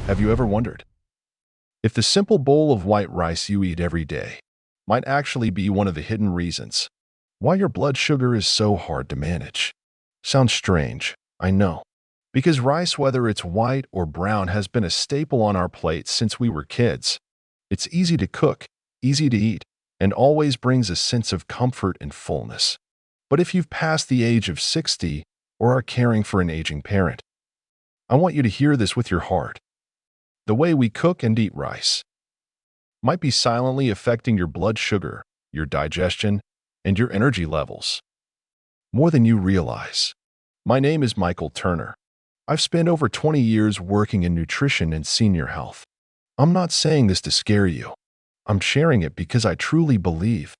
Have you ever wondered if the simple bowl of white rice you eat every day might actually be one of the hidden reasons why your blood sugar is so hard to manage? Sounds strange, I know, because rice, whether it's white or brown, has been a staple on our plates since we were kids. It's easy to cook, easy to eat, and always brings a sense of comfort and fullness. But if you've passed the age of 60 or are caring for an aging parent, I want you to hear this with your heart. The way we cook and eat rice might be silently affecting your blood sugar, your digestion, and your energy levels more than you realize. My name is Michael Turner. I've spent over 20 years working in nutrition and senior health. I'm not saying this to scare you. I'm sharing it because I truly believe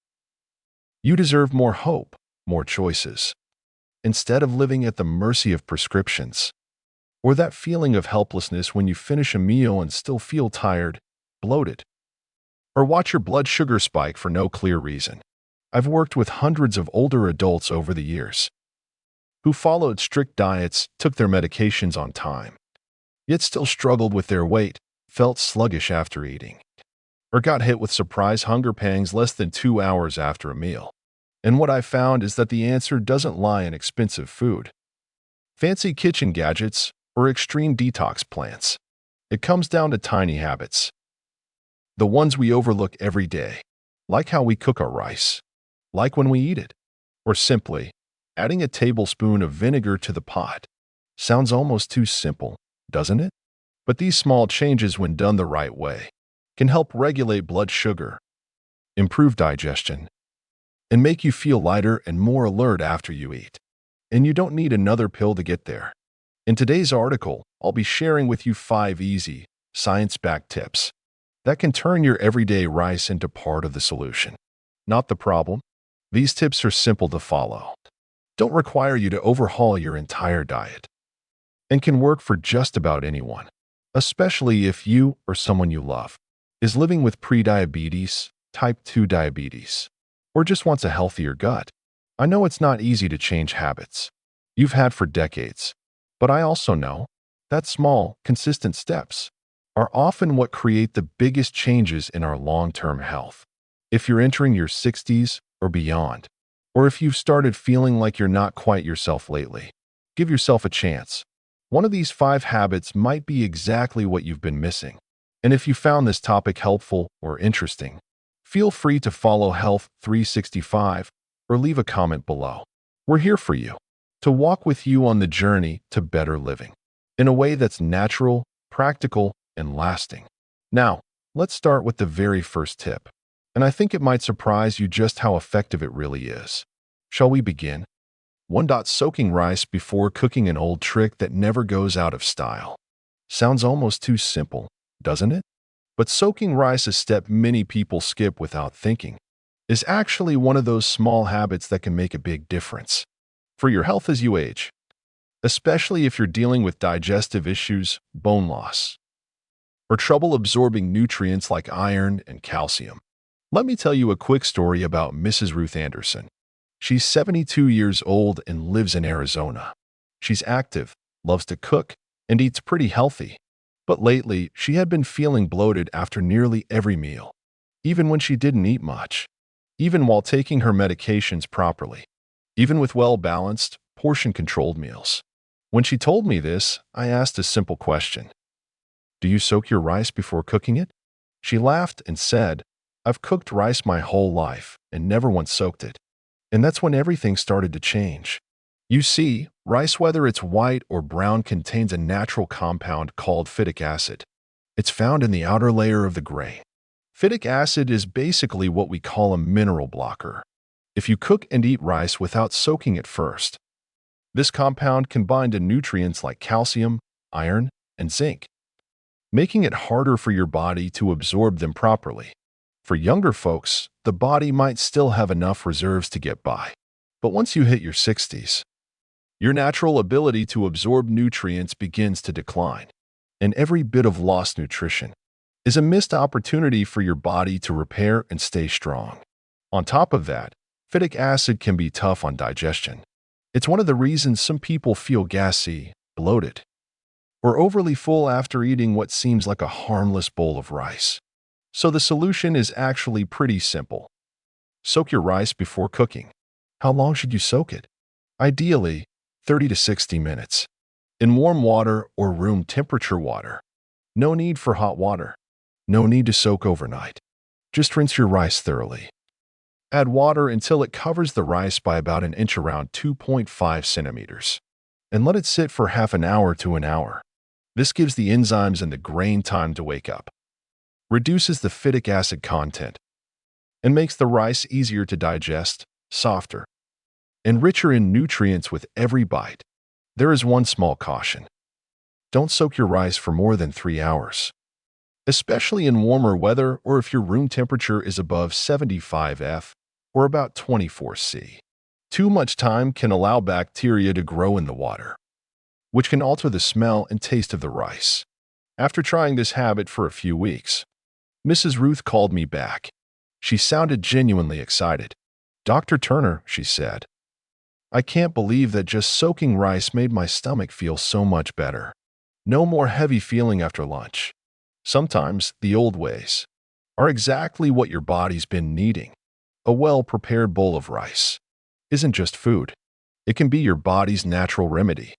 you deserve more hope, more choices, instead of living at the mercy of prescriptions, or that feeling of helplessness when you finish a meal and still feel tired, bloated, or watch your blood sugar spike for no clear reason. I've worked with hundreds of older adults over the years who followed strict diets, took their medications on time, yet still struggled with their weight, felt sluggish after eating, or got hit with surprise hunger pangs less than 2 hours after a meal. And what I found is that the answer doesn't lie in expensive food, fancy kitchen gadgets, or extreme detox plans. It comes down to tiny habits, the ones we overlook every day, like how we cook our rice, like when we eat it, or simply adding a tablespoon of vinegar to the pot. Sounds almost too simple, doesn't it? But these small changes, when done the right way, can help regulate blood sugar, improve digestion, and make you feel lighter and more alert after you eat. And you don't need another pill to get there. In today's article, I'll be sharing with you 5 easy, science-backed tips that can turn your everyday rice into part of the solution, not the problem. These tips are simple to follow, don't require you to overhaul your entire diet, and can work for just about anyone, especially if you or someone you love is living with prediabetes, type 2 diabetes, or just wants a healthier gut. I know it's not easy to change habits you've had for decades, but I also know that small, consistent steps are often what create the biggest changes in our long-term health. If you're entering your 60s or beyond, or if you've started feeling like you're not quite yourself lately, give yourself a chance. One of these 5 habits might be exactly what you've been missing. And if you found this topic helpful or interesting, feel free to follow Health 365 or leave a comment below. We're here for you, to walk with you on the journey to better living in a way that's natural, practical, and lasting. Now, let's start with the very first tip, and I think it might surprise you just how effective it really is. Shall we begin? 1. Soaking rice before cooking, an old trick that never goes out of style. Sounds almost too simple, doesn't it? But soaking rice, a step many people skip without thinking, is actually one of those small habits that can make a big difference for your health as you age, especially if you're dealing with digestive issues, bone loss, or trouble absorbing nutrients like iron and calcium. Let me tell you a quick story about Mrs. Ruth Anderson. She's 72 years old and lives in Arizona. She's active, loves to cook, and eats pretty healthy. But lately, she had been feeling bloated after nearly every meal, even when she didn't eat much, even while taking her medications properly, even with well-balanced, portion-controlled meals. When she told me this, I asked a simple question. Do you soak your rice before cooking it? She laughed and said, I've cooked rice my whole life and never once soaked it. And that's when everything started to change. You see, rice, whether it's white or brown, contains a natural compound called phytic acid. It's found in the outer layer of the grain. Phytic acid is basically what we call a mineral blocker. If you cook and eat rice without soaking it first, this compound can bind to nutrients like calcium, iron, and zinc, making it harder for your body to absorb them properly. For younger folks, the body might still have enough reserves to get by. But once you hit your 60s, your natural ability to absorb nutrients begins to decline, and every bit of lost nutrition is a missed opportunity for your body to repair and stay strong. On top of that, phytic acid can be tough on digestion. It's one of the reasons some people feel gassy, bloated, or overly full after eating what seems like a harmless bowl of rice. So the solution is actually pretty simple. Soak your rice before cooking. How long should you soak it? Ideally, 30 to 60 minutes. In warm water or room temperature water. No need for hot water. No need to soak overnight. Just rinse your rice thoroughly. Add water until it covers the rice by about an inch, around 2.5 centimeters. And let it sit for half an hour to an hour. This gives the enzymes in the grain time to wake up, reduces the phytic acid content, and makes the rice easier to digest, softer, and richer in nutrients with every bite. There is one small caution. Don't soak your rice for more than 3 hours, especially in warmer weather or if your room temperature is above 75 F or about 24 C. Too much time can allow bacteria to grow in the water, which can alter the smell and taste of the rice. After trying this habit for a few weeks, Mrs. Ruth called me back. She sounded genuinely excited. "Dr. Turner," she said, "I can't believe that just soaking rice made my stomach feel so much better. No more heavy feeling after lunch." Sometimes the old ways are exactly what your body's been needing. A well-prepared bowl of rice isn't just food. It can be your body's natural remedy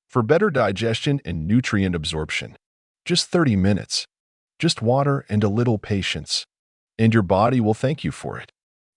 for better digestion and nutrient absorption. Just 30 minutes, just water and a little patience, and your body will thank you for it.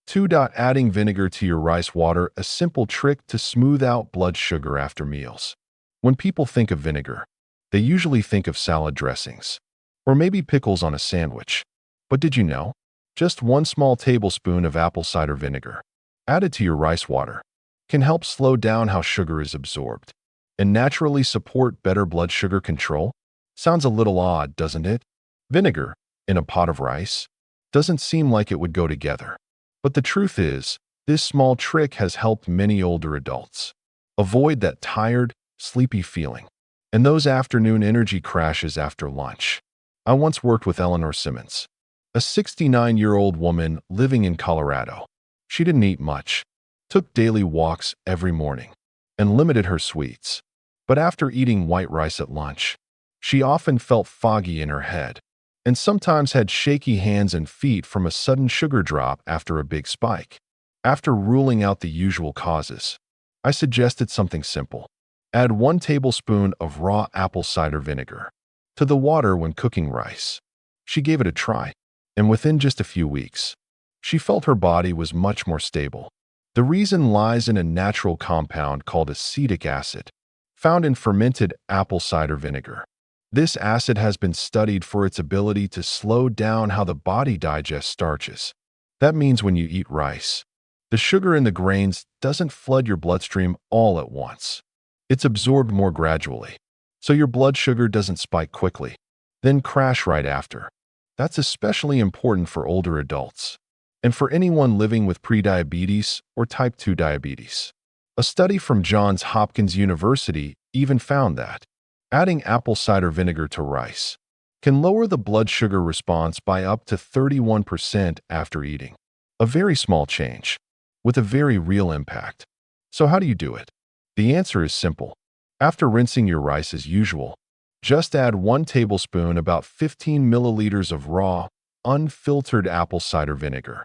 2. Adding vinegar to your rice water, a simple trick to smooth out blood sugar after meals. When people think of vinegar, they usually think of salad dressings, or maybe pickles on a sandwich. But did you know? Just 1 small tablespoon of apple cider vinegar, added to your rice water, can help slow down how sugar is absorbed and naturally support better blood sugar control. Sounds a little odd, doesn't it? Vinegar in a pot of rice doesn't seem like it would go together. But the truth is, this small trick has helped many older adults avoid that tired, sleepy feeling and those afternoon energy crashes after lunch. I once worked with Eleanor Simmons, a 69-year-old woman living in Colorado. She didn't eat much, took daily walks every morning, and limited her sweets. But after eating white rice at lunch, she often felt foggy in her head and sometimes had shaky hands and feet from a sudden sugar drop after a big spike. After ruling out the usual causes, I suggested something simple. Add 1 tablespoon of raw apple cider vinegar to the water when cooking rice. She gave it a try, and within just a few weeks, she felt her body was much more stable. The reason lies in a natural compound called acetic acid, found in fermented apple cider vinegar. This acid has been studied for its ability to slow down how the body digests starches. That means when you eat rice, the sugar in the grains doesn't flood your bloodstream all at once. It's absorbed more gradually, so your blood sugar doesn't spike quickly, then crash right after. That's especially important for older adults and for anyone living with prediabetes or type 2 diabetes. A study from Johns Hopkins University even found that adding apple cider vinegar to rice can lower the blood sugar response by up to 31% after eating. A very small change, with a very real impact. So how do you do it? The answer is simple. After rinsing your rice as usual, just add 1 tablespoon, about 15 milliliters of raw, unfiltered apple cider vinegar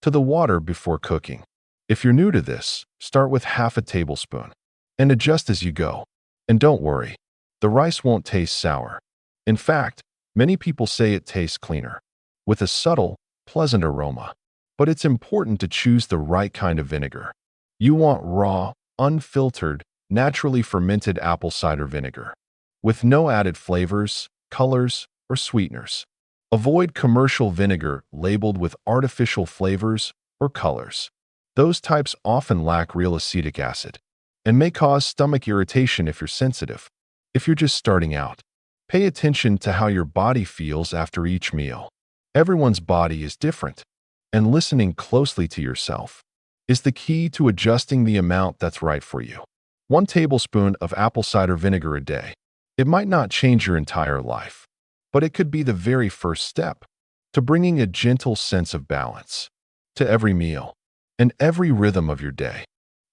to the water before cooking. If you're new to this, start with half a tablespoon and adjust as you go. And don't worry, the rice won't taste sour. In fact, many people say it tastes cleaner, with a subtle, pleasant aroma. But it's important to choose the right kind of vinegar. You want raw, unfiltered, naturally fermented apple cider vinegar, with no added flavors, colors, or sweeteners. Avoid commercial vinegar labeled with artificial flavors or colors. Those types often lack real acetic acid and may cause stomach irritation if you're sensitive. If you're just starting out, pay attention to how your body feels after each meal. Everyone's body is different, and listening closely to yourself is the key to adjusting the amount that's right for you. 1 tablespoon of apple cider vinegar a day. It might not change your entire life, but it could be the very first step to bringing a gentle sense of balance to every meal and every rhythm of your day.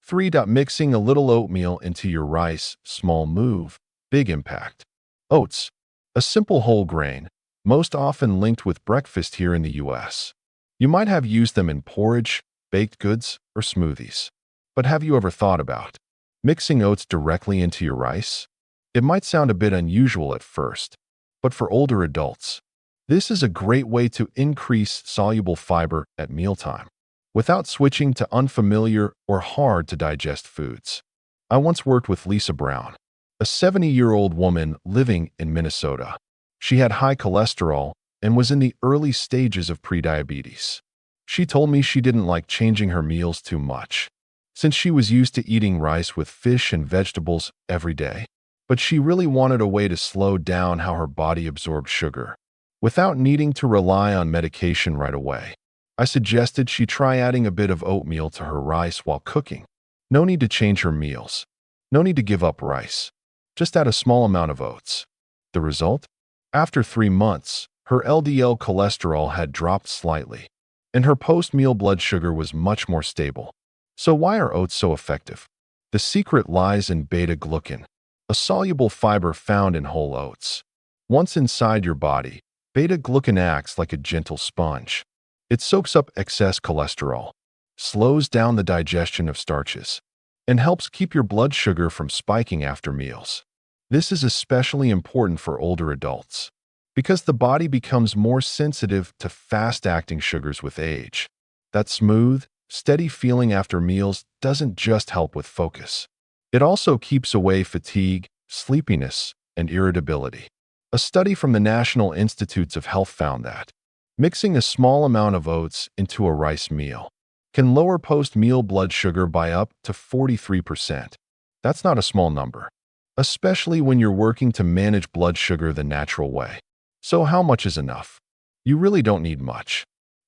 3. Mixing a little oatmeal into your rice. Small move, big impact. Oats, a simple whole grain, most often linked with breakfast here in the US. You might have used them in porridge, baked goods, or smoothies. But have you ever thought about mixing oats directly into your rice? It might sound a bit unusual at first, but for older adults, this is a great way to increase soluble fiber at mealtime without switching to unfamiliar or hard-to-digest foods. I once worked with Lisa Brown, a 70-year-old woman living in Minnesota. She had high cholesterol and was in the early stages of prediabetes. She told me she didn't like changing her meals too much, since she was used to eating rice with fish and vegetables every day. But she really wanted a way to slow down how her body absorbed sugar, without needing to rely on medication right away. I suggested she try adding a bit of oatmeal to her rice while cooking. No need to change her meals. No need to give up rice. Just add a small amount of oats. The result? After 3 months, her LDL cholesterol had dropped slightly, and her post-meal blood sugar was much more stable. So why are oats so effective? The secret lies in beta-glucan, a soluble fiber found in whole oats. Once inside your body, beta-glucan acts like a gentle sponge. It soaks up excess cholesterol, slows down the digestion of starches, and helps keep your blood sugar from spiking after meals. This is especially important for older adults, because the body becomes more sensitive to fast-acting sugars with age. That smooth, steady feeling after meals doesn't just help with focus. It also keeps away fatigue, sleepiness, and irritability. A study from the National Institutes of Health found that mixing a small amount of oats into a rice meal can lower post-meal blood sugar by up to 43%. That's not a small number, especially when you're working to manage blood sugar the natural way. So how much is enough? You really don't need much.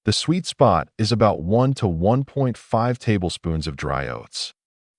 The sweet spot is about 1 to 1.5 tablespoons of dry oats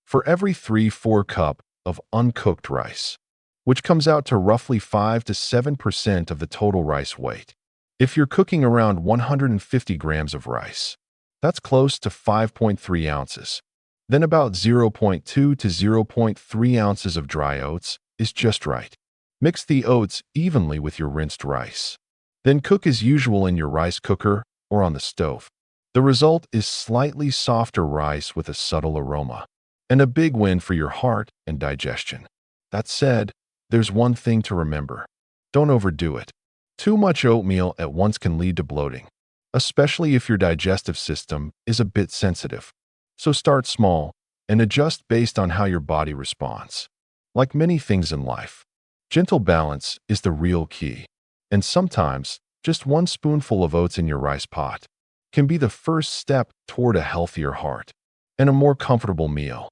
for every 3-4 cup of uncooked rice, which comes out to roughly 5 to 7% of the total rice weight. If you're cooking around 150 grams of rice, that's close to 5.3 ounces. Then about 0.2 to 0.3 ounces of dry oats is just right. Mix the oats evenly with your rinsed rice. Then cook as usual in your rice cooker or on the stove. The result is slightly softer rice with a subtle aroma, and a big win for your heart and digestion. That said, there's one thing to remember. Don't overdo it. Too much oatmeal at once can lead to bloating, especially if your digestive system is a bit sensitive. So start small and adjust based on how your body responds. Like many things in life, gentle balance is the real key. And sometimes, just one spoonful of oats in your rice pot can be the first step toward a healthier heart and a more comfortable meal.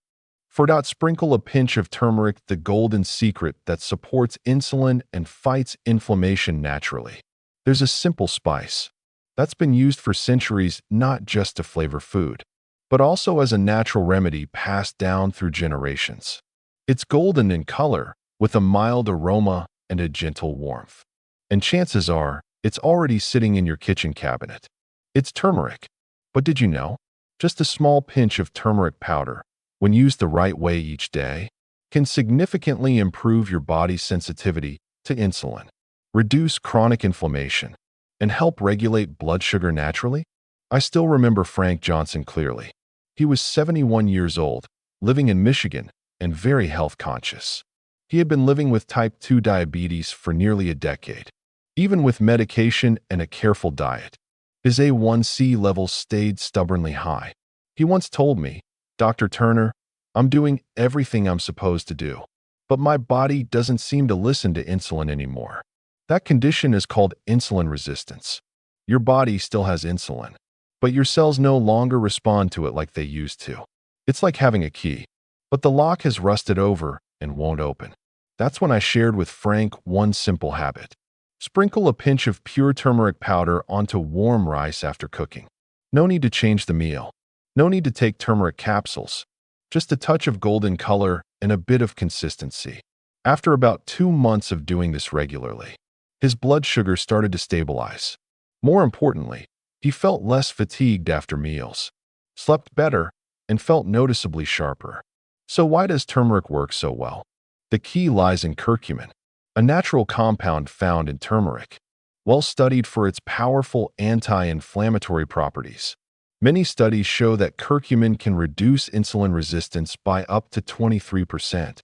Sprinkle a pinch of turmeric, the golden secret that supports insulin and fights inflammation naturally. There's a simple spice that's been used for centuries not just to flavor food, but also as a natural remedy passed down through generations. It's golden in color, with a mild aroma and a gentle warmth. And chances are, it's already sitting in your kitchen cabinet. It's turmeric. But did you know? Just a small pinch of turmeric powder, when used the right way each day, can significantly improve your body's sensitivity to insulin, reduce chronic inflammation, and help regulate blood sugar naturally. I still remember Frank Johnson clearly. He was 71 years old, living in Michigan, and very health conscious. He had been living with type 2 diabetes for nearly a decade. Even with medication and a careful diet, his A1C levels stayed stubbornly high. He once told me, "Dr. Turner, I'm doing everything I'm supposed to do, but my body doesn't seem to listen to insulin anymore." That condition is called insulin resistance. Your body still has insulin, but your cells no longer respond to it like they used to. It's like having a key, but the lock has rusted over and won't open. That's when I shared with Frank one simple habit. Sprinkle a pinch of pure turmeric powder onto warm rice after cooking. No need to change the meal. No need to take turmeric capsules. Just a touch of golden color and a bit of consistency. After about 2 months of doing this regularly, his blood sugar started to stabilize. More importantly, he felt less fatigued after meals, slept better, and felt noticeably sharper. So why does turmeric work so well? The key lies in curcumin, a natural compound found in turmeric, well studied for its powerful anti-inflammatory properties. Many studies show that curcumin can reduce insulin resistance by up to 23%,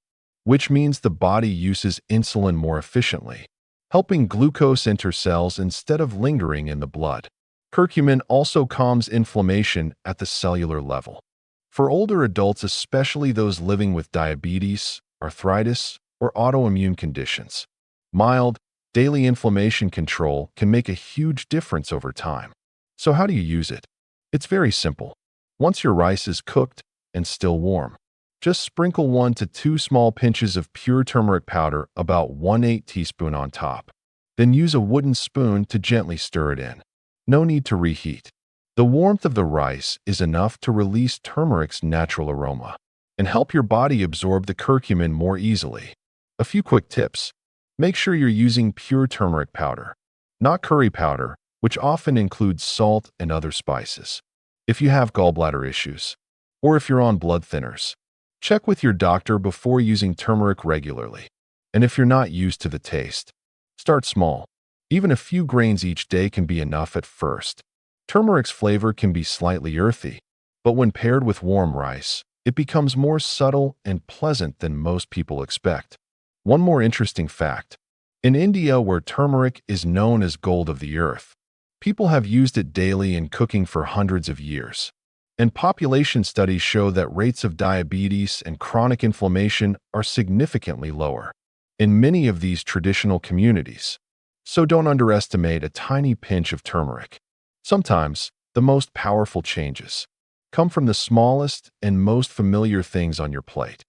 which means the body uses insulin more efficiently, helping glucose enter cells instead of lingering in the blood. Curcumin also calms inflammation at the cellular level. For older adults, especially those living with diabetes, arthritis, or autoimmune conditions, mild, daily inflammation control can make a huge difference over time. So how do you use it? It's very simple. Once your rice is cooked and still warm, just sprinkle 1 to 2 small pinches of pure turmeric powder, about 1/8 teaspoon on top. Then use a wooden spoon to gently stir it in. No need to reheat. The warmth of the rice is enough to release turmeric's natural aroma and help your body absorb the curcumin more easily. A few quick tips. Make sure you're using pure turmeric powder, not curry powder, which often includes salt and other spices. If you have gallbladder issues, or if you're on blood thinners, check with your doctor before using turmeric regularly. And if you're not used to the taste, start small. Even a few grains each day can be enough at first. Turmeric's flavor can be slightly earthy, but when paired with warm rice, it becomes more subtle and pleasant than most people expect. One more interesting fact. In India, where turmeric is known as gold of the earth, people have used it daily in cooking for hundreds of years. And population studies show that rates of diabetes and chronic inflammation are significantly lower in many of these traditional communities. So don't underestimate a tiny pinch of turmeric. Sometimes, the most powerful changes come from the smallest and most familiar things on your plate.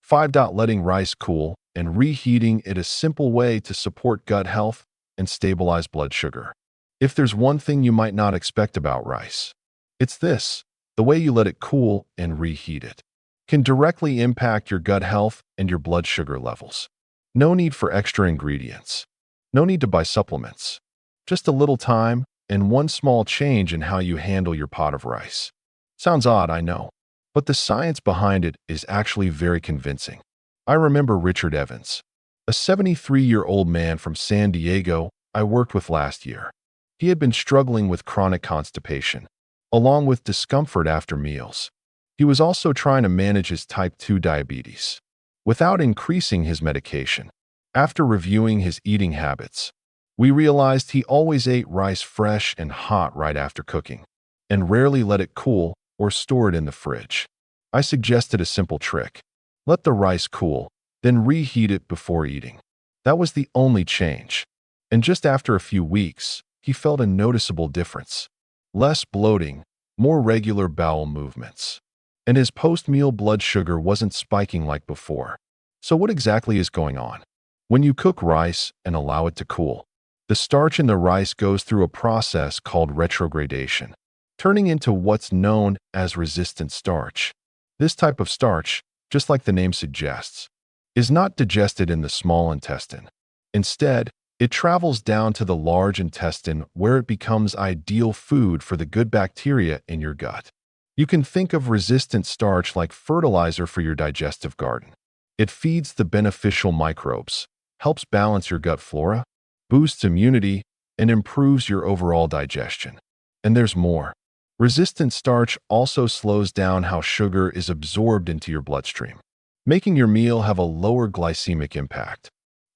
5. Letting rice cool and reheating it is a simple way to support gut health and stabilize blood sugar. If there's one thing you might not expect about rice, it's this: the way you let it cool and reheat it can directly impact your gut health and your blood sugar levels. No need for extra ingredients. No need to buy supplements. Just a little time and one small change in how you handle your pot of rice. Sounds odd, I know, but the science behind it is actually very convincing. I remember Richard Evans, a 73-year-old man from San Diego I worked with last year. He had been struggling with chronic constipation, along with discomfort after meals. He was also trying to manage his type 2 diabetes without increasing his medication. After reviewing his eating habits, we realized he always ate rice fresh and hot right after cooking, and rarely let it cool or store it in the fridge. I suggested a simple trick. Let the rice cool, then reheat it before eating. That was the only change. And just after a few weeks, he felt a noticeable difference. Less bloating, more regular bowel movements. And his post-meal blood sugar wasn't spiking like before. So what exactly is going on? When you cook rice and allow it to cool, the starch in the rice goes through a process called retrogradation, turning into what's known as resistant starch. This type of starch, just like the name suggests, is not digested in the small intestine. Instead, it travels down to the large intestine where it becomes ideal food for the good bacteria in your gut. You can think of resistant starch like fertilizer for your digestive garden. It feeds the beneficial microbes, helps balance your gut flora, boosts immunity, and improves your overall digestion. And there's more. Resistant starch also slows down how sugar is absorbed into your bloodstream, making your meal have a lower glycemic impact.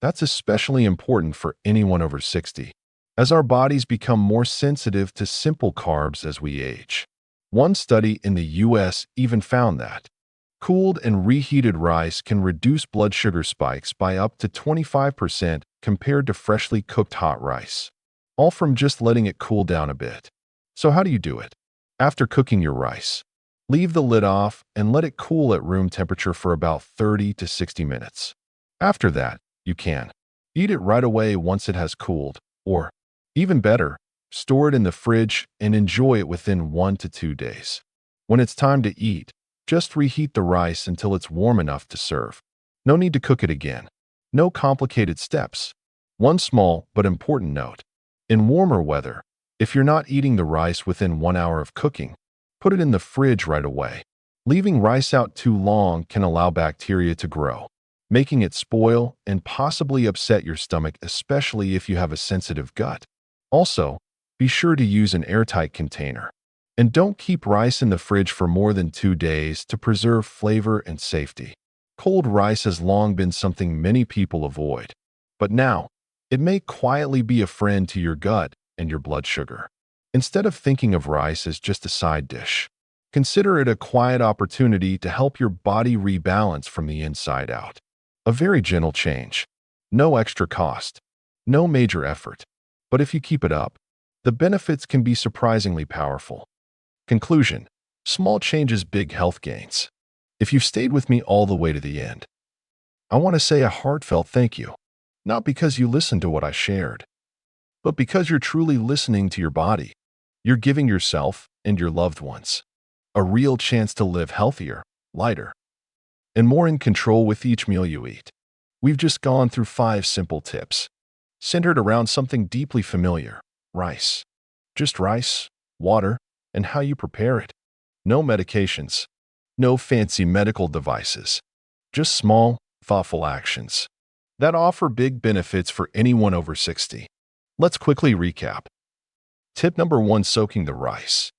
That's especially important for anyone over 60, as our bodies become more sensitive to simple carbs as we age. One study in the US even found that cooled and reheated rice can reduce blood sugar spikes by up to 25% compared to freshly cooked hot rice, all from just letting it cool down a bit. So how do you do it? After cooking your rice, leave the lid off and let it cool at room temperature for about 30 to 60 minutes. After that, you can eat it right away once it has cooled, or, even better, store it in the fridge and enjoy it within 1 to 2 days. When it's time to eat, just reheat the rice until it's warm enough to serve. No need to cook it again. No complicated steps. One small but important note. In warmer weather, if you're not eating the rice within 1 hour of cooking, put it in the fridge right away. Leaving rice out too long can allow bacteria to grow, making it spoil and possibly upset your stomach, especially if you have a sensitive gut. Also, be sure to use an airtight container. And don't keep rice in the fridge for more than 2 days to preserve flavor and safety. Cold rice has long been something many people avoid. But now, it may quietly be a friend to your gut and your blood sugar. Instead of thinking of rice as just a side dish, consider it a quiet opportunity to help your body rebalance from the inside out. A very gentle change. No extra cost. No major effort. But if you keep it up, the benefits can be surprisingly powerful. Conclusion: small changes, big health gains. If you've stayed with me all the way to the end, I want to say a heartfelt thank you. Not because you listened to what I shared, but because you're truly listening to your body. You're giving yourself and your loved ones a real chance to live healthier, lighter, and more in control with each meal you eat. We've just gone through 5 simple tips, centered around something deeply familiar: rice. Just rice, water, and how you prepare it. No medications, no fancy medical devices, just small, thoughtful actions that offer big benefits for anyone over 60. Let's quickly recap. Tip number 1: soaking the rice.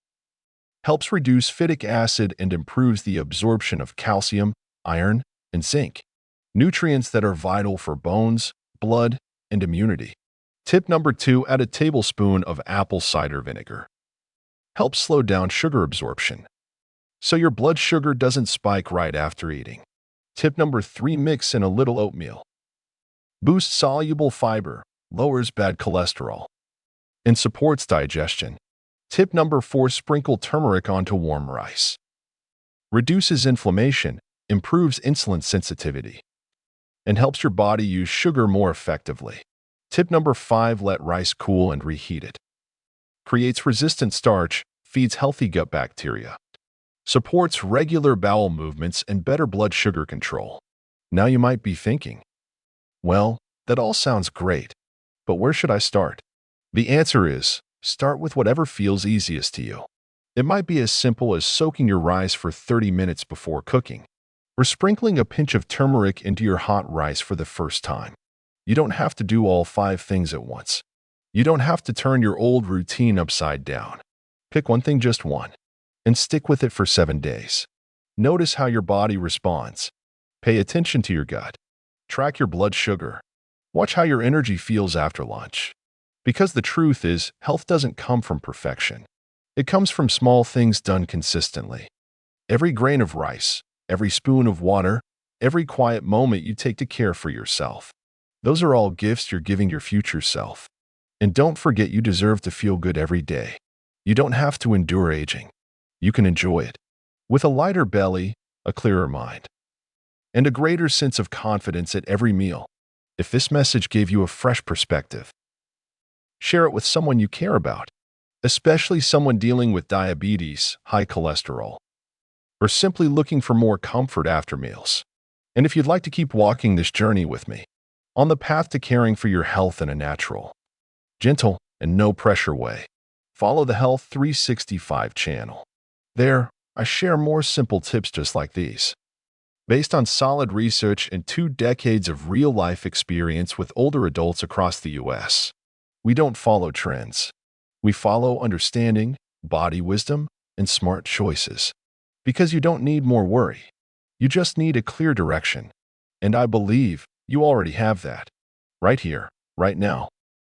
Helps reduce phytic acid and improves the absorption of calcium, iron, and zinc, nutrients that are vital for bones, blood, and immunity. Tip number 2: add a tablespoon of apple cider vinegar. Helps slow down sugar absorption, so your blood sugar doesn't spike right after eating. Tip number 3: mix in a little oatmeal. Boosts soluble fiber, lowers bad cholesterol, and supports digestion. Tip number 4: sprinkle turmeric onto warm rice. Reduces inflammation, improves insulin sensitivity, and helps your body use sugar more effectively. Tip number 5: let rice cool and reheat it. Creates resistant starch, feeds healthy gut bacteria, supports regular bowel movements and better blood sugar control. Now you might be thinking, well, that all sounds great, but where should I start? The answer is, start with whatever feels easiest to you. It might be as simple as soaking your rice for 30 minutes before cooking, or sprinkling a pinch of turmeric into your hot rice for the first time. You don't have to do all 5 things at once. You don't have to turn your old routine upside down. Pick one thing, just one, and stick with it for 7 days. Notice how your body responds. Pay attention to your gut. Track your blood sugar. Watch how your energy feels after lunch. Because the truth is, health doesn't come from perfection. It comes from small things done consistently. Every grain of rice, every spoon of water, every quiet moment you take to care for yourself. Those are all gifts you're giving your future self. And don't forget, you deserve to feel good every day. You don't have to endure aging. You can enjoy it with a lighter belly, a clearer mind, and a greater sense of confidence at every meal. If this message gave you a fresh perspective, share it with someone you care about, especially someone dealing with diabetes, high cholesterol, or simply looking for more comfort after meals. And if you'd like to keep walking this journey with me on the path to caring for your health in a natural, gentle, and no-pressure way, follow the Health 365 channel. There, I share more simple tips just like these, based on solid research and 2 decades of real-life experience with older adults across the U.S. We don't follow trends. We follow understanding, body wisdom, and smart choices. Because you don't need more worry. You just need a clear direction. And I believe you already have that. Right here, right now.